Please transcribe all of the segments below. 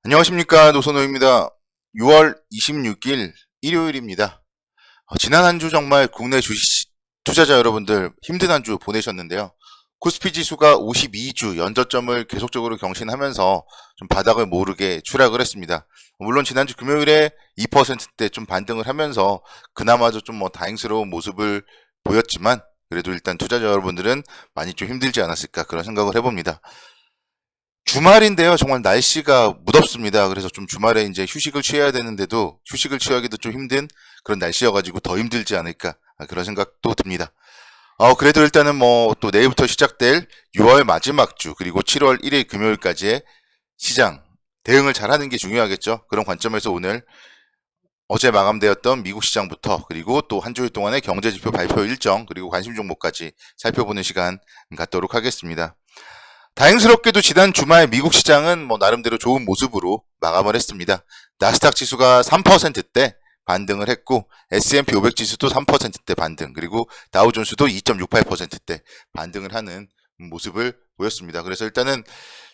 안녕하십니까, 노선호입니다. 6월 26일 일요일입니다. 지난 한 주 정말 국내 주식 투자자 여러분들 힘든 한 주 보내셨는데요. 코스피 지수가 52주 연저점을 계속적으로 경신하면서 좀 바닥을 모르게 추락을 했습니다. 물론 지난주 금요일에 2%대 좀 반등을 하면서 그나마도 좀 다행스러운 모습을 보였지만, 그래도 일단 투자자 여러분들은 많이 좀 힘들지 않았을까 그런 생각을 해봅니다. 주말인데요. 정말 날씨가 무덥습니다. 그래서 좀 주말에 이제 휴식을 취해야 되는데도 휴식을 취하기도 좀 힘든 그런 날씨여가지고 더 힘들지 않을까 그런 생각도 듭니다. 그래도 일단은 또 내일부터 시작될 6월 마지막 주 그리고 7월 1일 금요일까지의 시장 대응을 잘하는 게 중요하겠죠. 그런 관점에서 오늘 어제 마감되었던 미국 시장부터 그리고 또 한 주일 동안의 경제지표 발표 일정 그리고 관심 종목까지 살펴보는 시간 갖도록 하겠습니다. 다행스럽게도 지난 주말 미국 시장은 나름대로 좋은 모습으로 마감을 했습니다. 나스닥 지수가 3%대 반등을 했고 S&P 500 지수도 3%대 반등, 그리고 다우존스도 2.68%대 반등을 하는 모습을 보였습니다. 그래서 일단은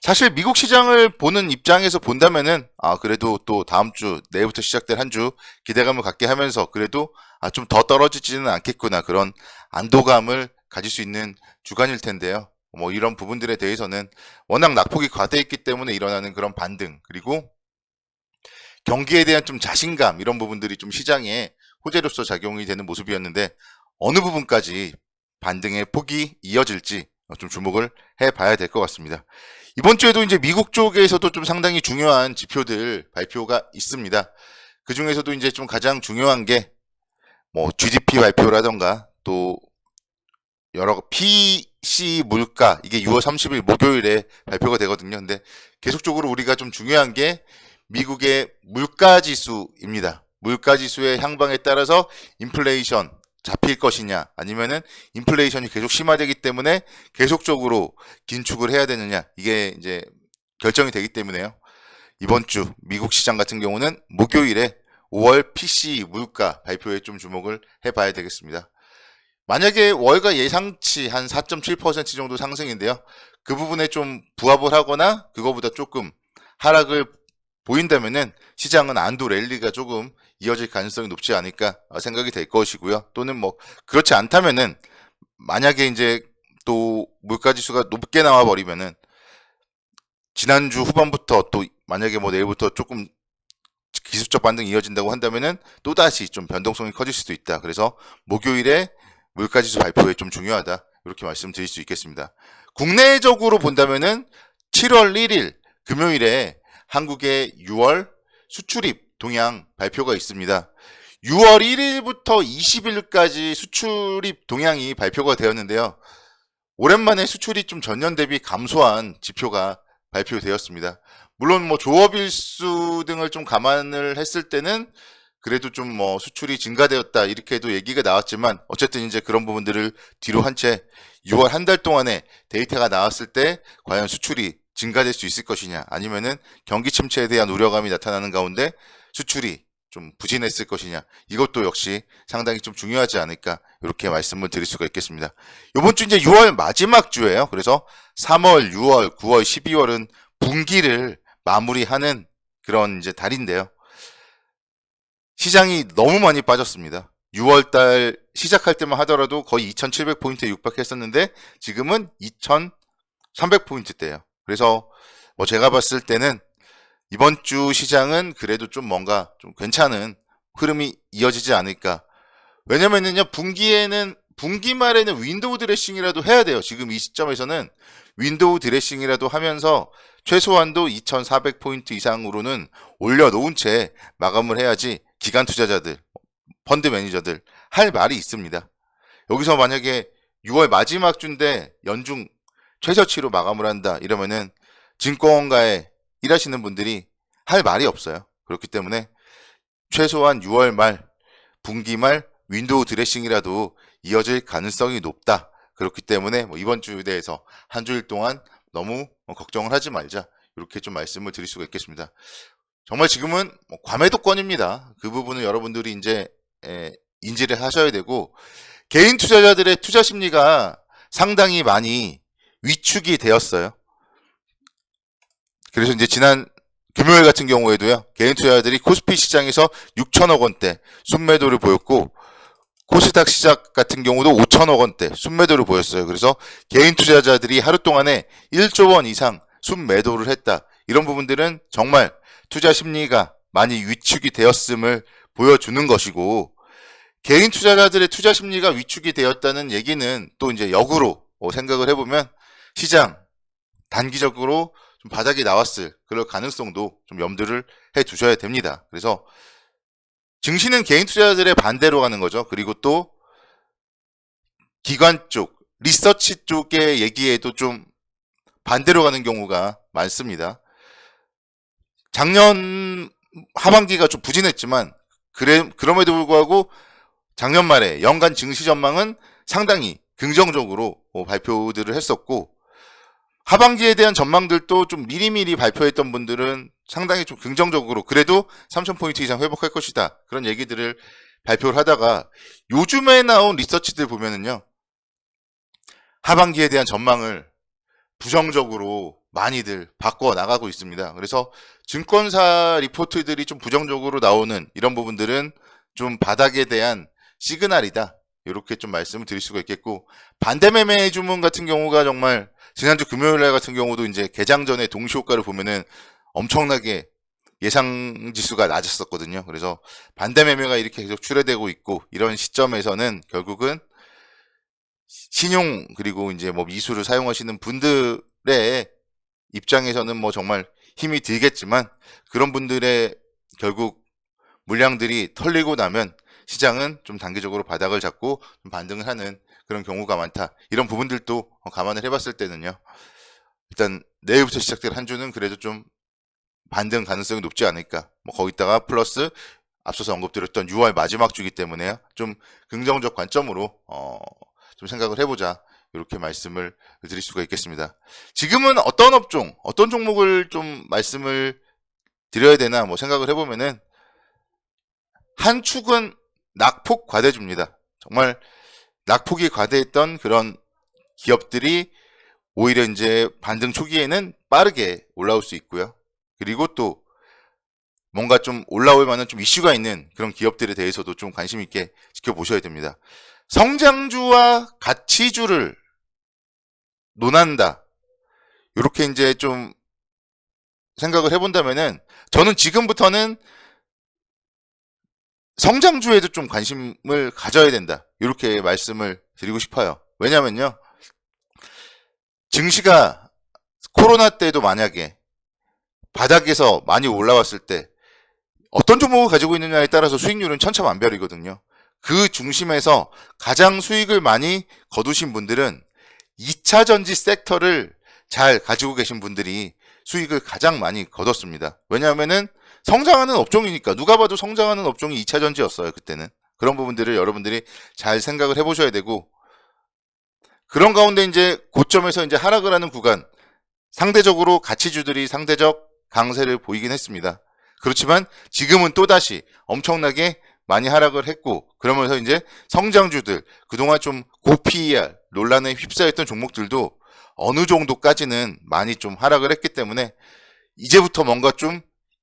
사실 미국 시장을 보는 입장에서 본다면은 그래도 또 다음 주 내일부터 시작될 한 주 기대감을 갖게 하면서 그래도 좀 더 떨어지지는 않겠구나 그런 안도감을 가질 수 있는 주간일 텐데요. 이런 부분들에 대해서는 워낙 낙폭이 과대했기 때문에 일어나는 그런 반등, 그리고 경기에 대한 좀 자신감, 이런 부분들이 좀 시장에 호재로서 작용이 되는 모습이었는데 어느 부분까지 반등의 폭이 이어질지 좀 주목을 해봐야 될 것 같습니다. 이번 주에도 이제 미국 쪽에서도 좀 상당히 중요한 지표들 발표가 있습니다. 그 중에서도 이제 좀 가장 중요한 게 GDP 발표라던가 또 여러 PC 물가, 이게 6월 30일 목요일에 발표가 되거든요. 근데 계속적으로 우리가 좀 중요한 게 미국의 물가 지수입니다. 물가 지수의 향방에 따라서 인플레이션 잡힐 것이냐, 아니면은 인플레이션이 계속 심화되기 때문에 계속적으로 긴축을 해야 되느냐, 이게 이제 결정이 되기 때문에요. 이번 주 미국 시장 같은 경우는 목요일에 5월 PC 물가 발표에 좀 주목을 해봐야 되겠습니다. 만약에 월가 예상치 한 4.7% 정도 상승인데요. 그 부분에 좀 부합을 하거나 그거보다 조금 하락을 보인다면은 시장은 안도 랠리가 조금 이어질 가능성이 높지 않을까 생각이 될 것이고요. 또는 그렇지 않다면은 만약에 이제 또 물가 지수가 높게 나와 버리면은 지난주 후반부터 또 만약에 내일부터 조금 기술적 반등이 이어진다고 한다면은 또다시 좀 변동성이 커질 수도 있다. 그래서 목요일에 물가지수 발표에 좀 중요하다, 이렇게 말씀드릴 수 있겠습니다. 국내적으로 본다면은 7월 1일 금요일에 한국의 6월 수출입 동향 발표가 있습니다. 6월 1일부터 20일까지 수출입 동향이 발표가 되었는데요. 오랜만에 수출이 좀 전년 대비 감소한 지표가 발표되었습니다. 물론 조업일수 등을 좀 감안을 했을 때는 그래도 좀 수출이 증가되었다, 이렇게도 얘기가 나왔지만 어쨌든 이제 그런 부분들을 뒤로 한 채 6월 한 달 동안에 데이터가 나왔을 때 과연 수출이 증가될 수 있을 것이냐, 아니면은 경기 침체에 대한 우려감이 나타나는 가운데 수출이 좀 부진했을 것이냐, 이것도 역시 상당히 좀 중요하지 않을까, 이렇게 말씀을 드릴 수가 있겠습니다. 이번 주 이제 6월 마지막 주예요. 그래서 3월, 6월, 9월, 12월은 분기를 마무리하는 그런 이제 달인데요. 시장이 너무 많이 빠졌습니다. 6월달 시작할 때만 하더라도 거의 2700포인트에 육박했었는데 지금은 2300포인트대예요. 그래서 제가 봤을 때는 이번 주 시장은 그래도 좀 뭔가 좀 괜찮은 흐름이 이어지지 않을까. 왜냐면은요, 분기 말에는 윈도우 드레싱이라도 해야 돼요. 지금 이 시점에서는 윈도우 드레싱이라도 하면서 최소한도 2400포인트 이상으로는 올려놓은 채 마감을 해야지 기관 투자자들, 펀드 매니저들 할 말이 있습니다. 여기서 만약에 6월 마지막 주인데 연중 최저치로 마감을 한다 이러면은 증권가에 일하시는 분들이 할 말이 없어요. 그렇기 때문에 최소한 6월 말, 분기 말 윈도우 드레싱이라도 이어질 가능성이 높다. 그렇기 때문에 이번 주에 대해서 한 주일 동안 너무 걱정을 하지 말자, 이렇게 좀 말씀을 드릴 수가 있겠습니다. 정말 지금은 과매도권입니다. 그 부분은 여러분들이 이제 인지를 하셔야 되고, 개인 투자자들의 투자 심리가 상당히 많이 위축이 되었어요. 그래서 이제 지난 금요일 같은 경우에도요, 개인 투자자들이 코스피 시장에서 6천억 원대 순매도를 보였고, 코스닥 시장 같은 경우도 5천억 원대 순매도를 보였어요. 그래서 개인 투자자들이 하루 동안에 1조 원 이상 순매도를 했다. 이런 부분들은 정말 투자 심리가 많이 위축이 되었음을 보여주는 것이고, 개인 투자자들의 투자 심리가 위축이 되었다는 얘기는 또 이제 역으로 생각을 해보면 시장 단기적으로 좀 바닥이 나왔을 그럴 가능성도 좀 염두를 해 두셔야 됩니다. 그래서 증시는 개인 투자자들의 반대로 가는 거죠. 그리고 또 기관 쪽, 리서치 쪽의 얘기에도 좀 반대로 가는 경우가 많습니다. 작년 하반기가 좀 부진했지만 그럼에도 불구하고 작년 말에 연간 증시 전망은 상당히 긍정적으로 발표들을 했었고, 하반기에 대한 전망들도 좀 미리미리 발표했던 분들은 상당히 좀 긍정적으로 그래도 3,000포인트 이상 회복할 것이다, 그런 얘기들을 발표를 하다가 요즘에 나온 리서치들 보면은요, 하반기에 대한 전망을 부정적으로 많이들 바꿔 나가고 있습니다. 그래서 증권사 리포트들이 좀 부정적으로 나오는 이런 부분들은 좀 바닥에 대한 시그널이다, 이렇게 좀 말씀을 드릴 수가 있겠고, 반대 매매 주문 같은 경우가 정말 지난주 금요일 날 같은 경우도 이제 개장 전에 동시 효과를 보면은 엄청나게 예상 지수가 낮았었거든요. 그래서 반대 매매가 이렇게 계속 출회되고 있고, 이런 시점에서는 결국은 신용 그리고 이제 뭐 미수를 사용하시는 분들의 입장에서는 뭐 정말 힘이 들겠지만, 그런 분들의 결국 물량들이 털리고 나면 시장은 좀 단기적으로 바닥을 잡고 좀 반등을 하는 그런 경우가 많다. 이런 부분들도 감안을 해봤을 때는요, 일단 내일부터 시작될 한 주는 그래도 좀 반등 가능성이 높지 않을까. 뭐 거기다가 플러스 앞서서 언급드렸던 6월 마지막 주기 때문에요, 좀 긍정적 관점으로 좀 생각을 해보자, 이렇게 말씀을 드릴 수가 있겠습니다. 지금은 어떤 업종, 어떤 종목을 좀 말씀을 드려야 되나 뭐 생각을 해보면은, 한 축은 낙폭 과대주입니다. 정말 낙폭이 과대했던 그런 기업들이 오히려 이제 반등 초기에는 빠르게 올라올 수 있고요. 그리고 또 뭔가 좀 올라올 만한 좀 이슈가 있는 그런 기업들에 대해서도 좀 관심 있게 지켜보셔야 됩니다. 성장주와 가치주를 논한다, 이렇게 이제 좀 생각을 해본다면은, 저는 지금부터는 성장주에도 좀 관심을 가져야 된다, 이렇게 말씀을 드리고 싶어요. 왜냐면요, 증시가 코로나 때도 만약에 바닥에서 많이 올라왔을 때 어떤 종목을 가지고 있느냐에 따라서 수익률은 천차만별이거든요. 그 중심에서 가장 수익을 많이 거두신 분들은 2차 전지 섹터를 잘 가지고 계신 분들이 수익을 가장 많이 거뒀습니다. 왜냐하면은 성장하는 업종이니까, 누가 봐도 성장하는 업종이 2차 전지였어요, 그때는. 그런 부분들을 여러분들이 잘 생각을 해보셔야 되고, 그런 가운데 이제 고점에서 이제 하락을 하는 구간, 상대적으로 가치주들이 상대적 강세를 보이긴 했습니다. 그렇지만 지금은 또다시 엄청나게 많이 하락을 했고, 그러면서 이제 성장주들, 그동안 좀 고PER 논란에 휩싸였던 종목들도 어느 정도까지는 많이 좀 하락을 했기 때문에, 이제부터 뭔가 좀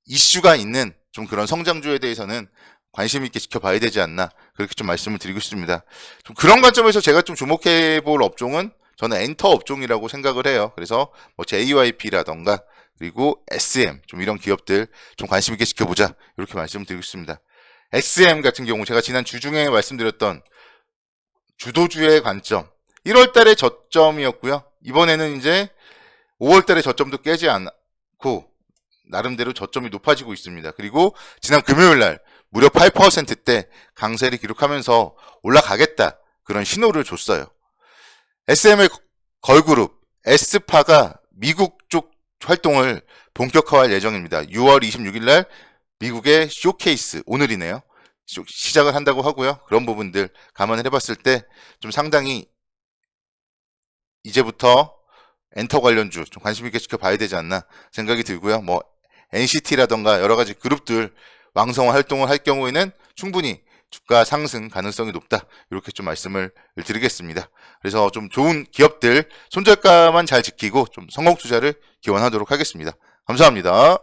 이슈가 있는 좀 그런 성장주에 대해서는 관심 있게 지켜봐야 되지 않나, 그렇게 좀 말씀을 드리고 싶습니다. 좀 그런 관점에서 제가 좀 주목해 볼 업종은 저는 엔터 업종이라고 생각을 해요. 그래서 뭐 JYP라던가 그리고 SM, 좀 이런 기업들 좀 관심 있게 지켜보자, 이렇게 말씀을 드리고 싶습니다. SM 같은 경우 제가 지난 주 중에 말씀드렸던 주도주의 관점, 1월 달에 저점이었고요. 이번에는 이제 5월 달에 저점도 깨지 않고 나름대로 저점이 높아지고 있습니다. 그리고 지난 금요일 날 무려 8%대 강세를 기록하면서 올라가겠다, 그런 신호를 줬어요. SM의 걸그룹 에스파가 미국 쪽 활동을 본격화할 예정입니다. 6월 26일 날 미국의 쇼케이스, 오늘이네요, 시작을 한다고 하고요. 그런 부분들 감안을 해봤을 때 좀 상당히 이제부터 엔터 관련주 좀 관심 있게 지켜봐야 되지 않나 생각이 들고요. 뭐 NCT라던가 여러 가지 그룹들 왕성한 활동을 할 경우에는 충분히 주가 상승 가능성이 높다, 이렇게 좀 말씀을 드리겠습니다. 그래서 좀 좋은 기업들 손절가만 잘 지키고 좀 성공 투자를 기원하도록 하겠습니다. 감사합니다.